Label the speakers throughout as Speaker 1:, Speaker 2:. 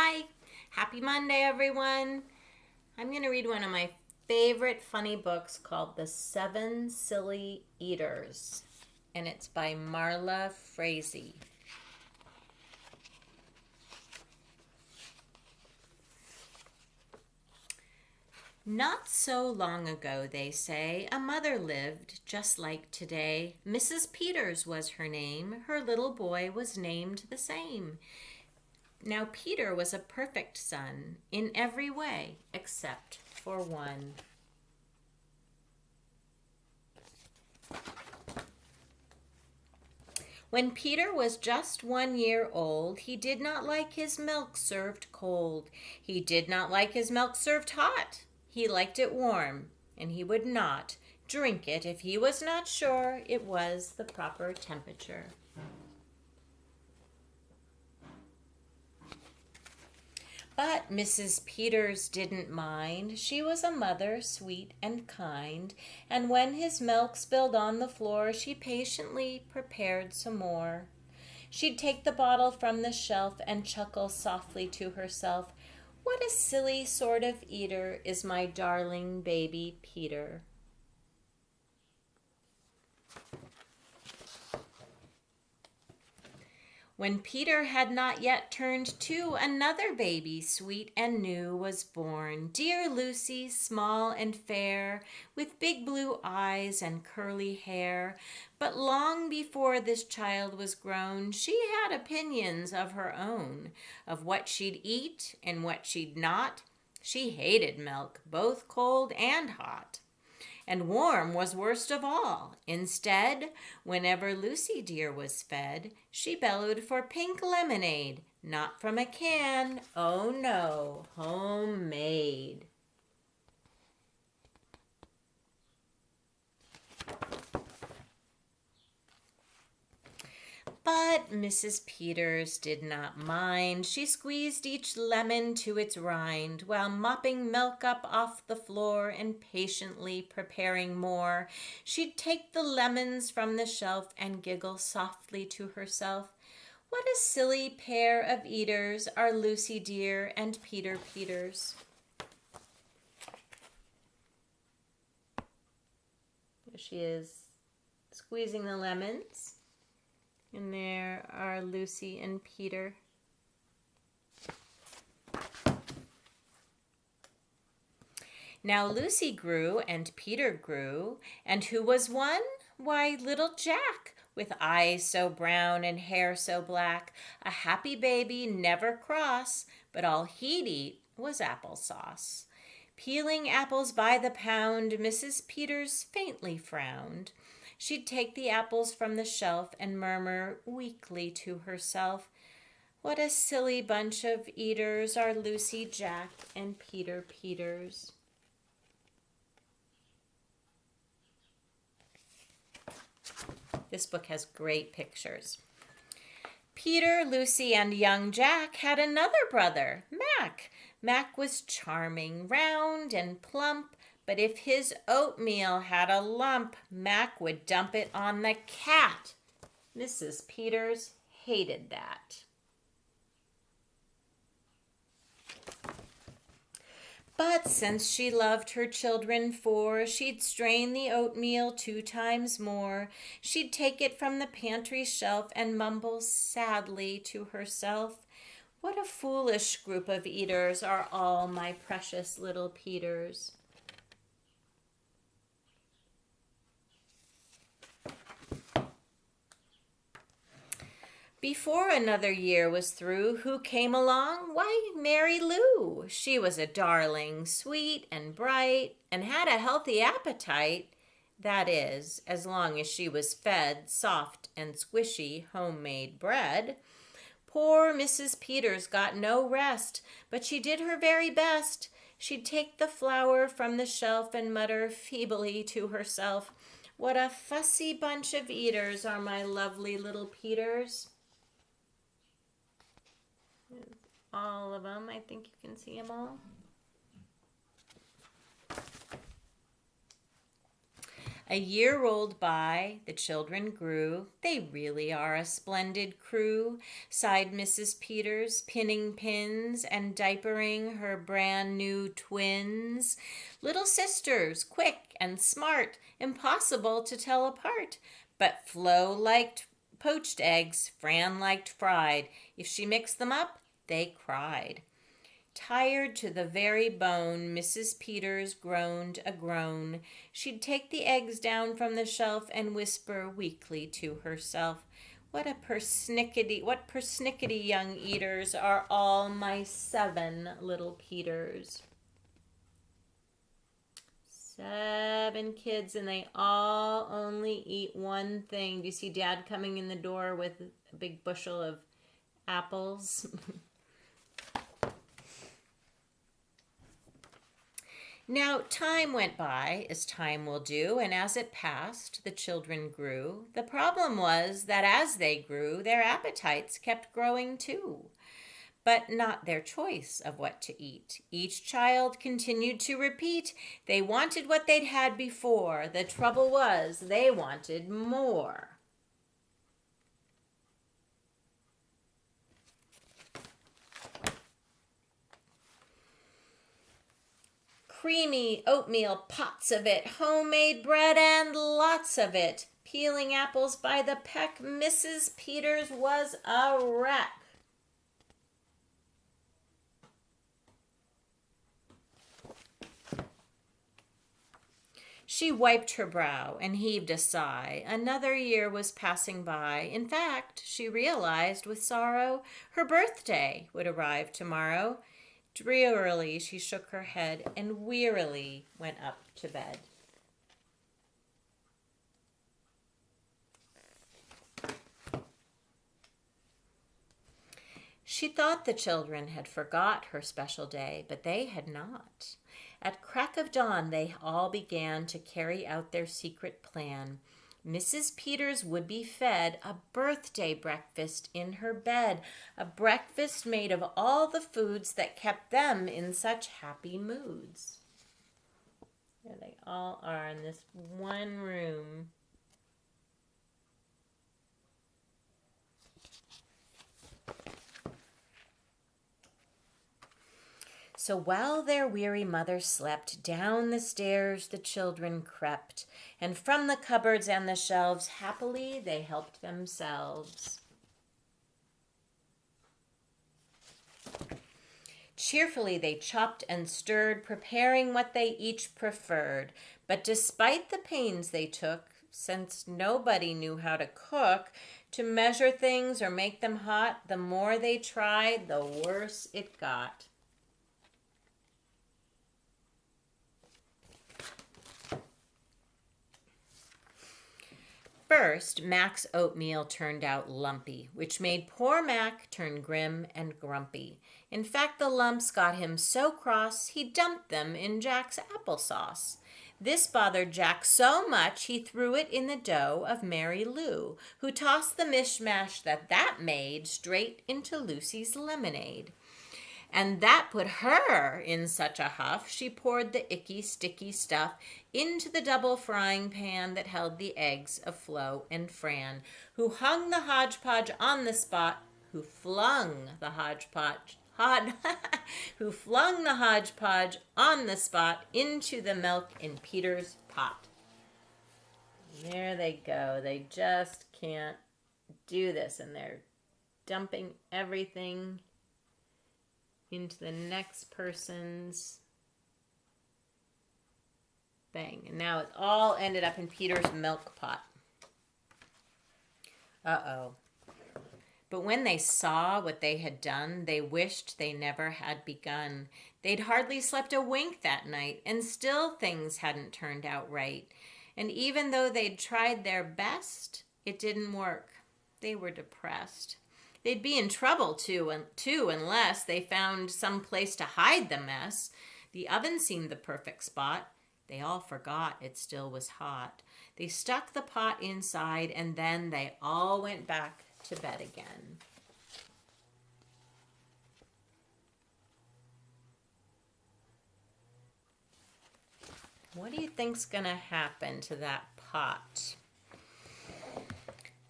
Speaker 1: Hi, happy Monday, everyone. I'm going to read one of my favorite funny books called The Seven Silly Eaters, and it's by Marla Frazee. Not so long ago, they say, a mother lived just like today. Mrs. Peters was her name. Her little boy was named the same. Now Peter was a perfect son in every way except for one. When Peter was just 1 year old, he did not like his milk served cold. He did not like his milk served hot. He liked it warm, and he would not drink it if he was not sure it was the proper temperature. But Mrs. Peters didn't mind. She was a mother, sweet and kind, and when his milk spilled on the floor, she patiently prepared some more. She'd take the bottle from the shelf and chuckle softly to herself, "What a silly sort of eater is my darling baby Peter." When Peter had not yet turned 2, another baby, sweet and new, was born. Dear Lucy, small and fair, with big blue eyes and curly hair. But long before this child was grown, she had opinions of her own, of what she'd eat and what she'd not. She hated milk, both cold and hot. And warm was worst of all. Instead, whenever Lucy dear was fed, she bellowed for pink lemonade, not from a can, oh no, homemade. But Mrs. Peters did not mind. She squeezed each lemon to its rind, while mopping milk up off the floor and patiently preparing more. She'd take the lemons from the shelf and giggle softly to herself. What a silly pair of eaters are Lucy dear and Peter Peters. There she is, squeezing the lemons. And there are Lucy and Peter. Now Lucy grew and Peter grew, and who was one? Why, little Jack, with eyes so brown and hair so black, a happy baby, never cross, but all he'd eat was applesauce. Peeling apples by the pound, Mrs. Peters faintly frowned. She'd take the apples from the shelf and murmur weakly to herself, "What a silly bunch of eaters are Lucy, Jack, and Peter Peters." This book has great pictures. Peter, Lucy, and young Jack had another brother, Mac. Mac was charming, round and plump, but if his oatmeal had a lump, Mac would dump it on the cat. Mrs. Peters hated that. But since she loved her children 4, she'd strain the oatmeal 2 times more. She'd take it from the pantry shelf and mumble sadly to herself, "What a foolish group of eaters are all my precious little Peters." Before another year was through, who came along? Why, Mary Lou. She was a darling, sweet and bright, and had a healthy appetite. That is, as long as she was fed soft and squishy homemade bread. Poor Mrs. Peters got no rest, but she did her very best. She'd take the flour from the shelf and mutter feebly to herself, "What a fussy bunch of eaters are my lovely little Peters." All of them. I think you can see them all. A year rolled by, the children grew. They really are a splendid crew, sighed Mrs. Peters, pinning pins and diapering her brand new twins. Little sisters, quick and smart, impossible to tell apart. But Flo liked poached eggs, Fran liked fried. If she mixed them up, they cried. Tired to the very bone, Mrs. Peters groaned a groan. She'd take the eggs down from the shelf and whisper weakly to herself, what persnickety young eaters are all my 7 little Peters. 7 kids, and they all only eat one thing. Do you see Dad coming in the door with a big bushel of apples? Now, time went by, as time will do, and as it passed, the children grew. The problem was that as they grew, their appetites kept growing too, but not their choice of what to eat. Each child continued to repeat, they wanted what they'd had before. The trouble was, they wanted more. Creamy oatmeal, pots of it, homemade bread, and lots of it. Peeling apples by the peck, Mrs. Peters was a wreck. She wiped her brow and heaved a sigh. Another year was passing by. In fact, she realized with sorrow her birthday would arrive tomorrow. Drearily she shook her head and wearily went up to bed. She thought the children had forgot her special day, but they had not. At crack of dawn they all began to carry out their secret plan. Mrs. Peters would be fed a birthday breakfast in her bed, a breakfast made of all the foods that kept them in such happy moods. There they all are in this one room. So while their weary mother slept, down the stairs the children crept, and from the cupboards and the shelves happily they helped themselves. Cheerfully they chopped and stirred, preparing what they each preferred. But despite the pains they took, since nobody knew how to cook, to measure things or make them hot, the more they tried, the worse it got. First, Mac's oatmeal turned out lumpy, which made poor Mac turn grim and grumpy. In fact, the lumps got him so cross he dumped them in Jack's applesauce. This bothered Jack so much he threw it in the dough of Mary Lou, who tossed the mishmash that made straight into Lucy's lemonade. And that put her in such a huff, she poured the icky, sticky stuff into the double frying pan that held the eggs of Flo and Fran, who hung the hodgepodge on the spot, who flung the hodgepodge on the spot into the milk in Peter's pot. There they go. They just can't do this, and they're dumping everything into the next person's thing. And now it's all ended up in Peter's milk pot. Uh-oh. But when they saw what they had done, they wished they never had begun. They'd hardly slept a wink that night, and still things hadn't turned out right. And even though they'd tried their best, it didn't work. They were depressed. They'd be in trouble, too, unless they found some place to hide the mess. The oven seemed the perfect spot. They all forgot it still was hot. They stuck the pot inside, and then they all went back to bed again. What do you think's going to happen to that hot.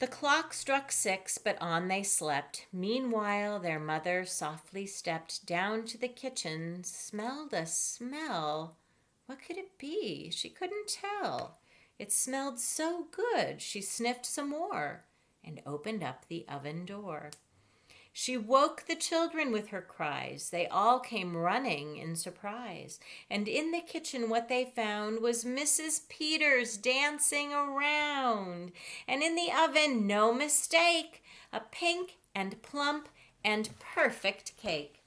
Speaker 1: The clock struck 6, but on they slept. Meanwhile, their mother softly stepped down to the kitchen, smelled a smell. What could it be? She couldn't tell. It smelled so good, she sniffed some more and opened up the oven door. She woke the children with her cries. They all came running in surprise. And in the kitchen what they found was Mrs. Peters dancing around. And in the oven, no mistake, a pink and plump and perfect cake.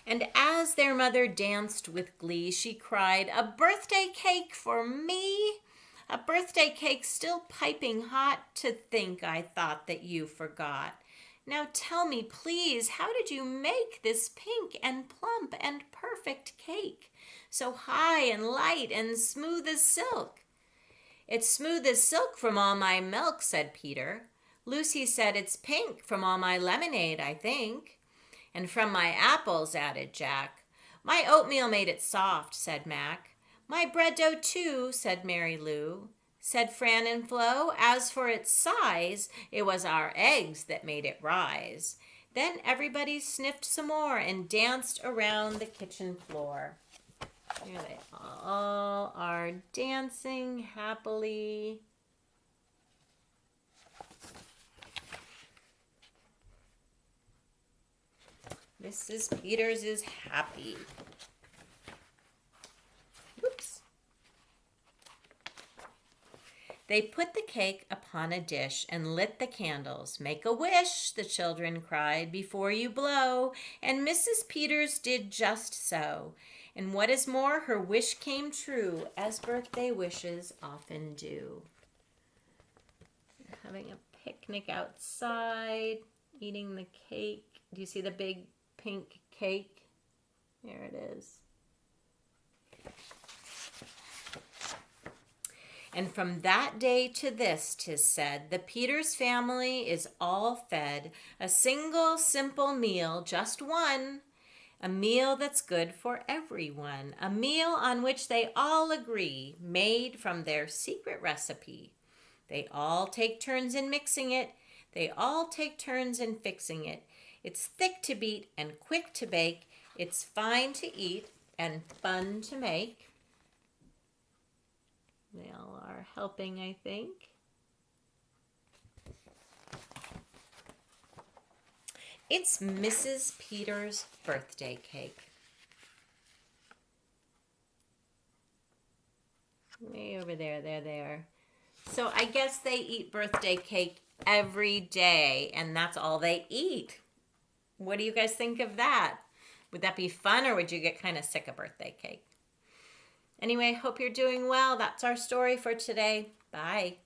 Speaker 1: And as their mother danced with glee, she cried, "A birthday cake for me? A birthday cake still piping hot? To think I thought that you forgot. Now tell me, please, how did you make this pink and plump and perfect cake? So high and light and smooth as silk." "It's smooth as silk from all my milk," said Peter. "Lucy said it's pink from all my lemonade, I think." "And from my apples," added Jack. "My oatmeal made it soft," said Mac. "My bread dough, too," said Mary Lou. Said Fran and Flo, "As for its size, it was our eggs that made it rise." Then everybody sniffed some more and danced around the kitchen floor. Here they all are dancing happily. Mrs. Peters is happy. Whoops. They put the cake upon a dish and lit the candles. "Make a wish," the children cried, "before you blow." And Mrs. Peters did just so. And what is more, her wish came true, as birthday wishes often do. They're having a picnic outside, eating the cake. Do you see the big pink cake? There it is. And from that day to this, 'tis said, the Peters family is all fed a single simple meal, just one, a meal that's good for everyone, a meal on which they all agree, made from their secret recipe. They all take turns in mixing it, they all take turns in fixing it. It's thick to beat and quick to bake. It's fine to eat and fun to make. They all are helping, I think. It's Mrs. Peters' birthday cake. Way over there, there. So I guess they eat birthday cake every day, and that's all they eat. What do you guys think of that? Would that be fun, or would you get kind of sick of birthday cake? Anyway, hope you're doing well. That's our story for today. Bye.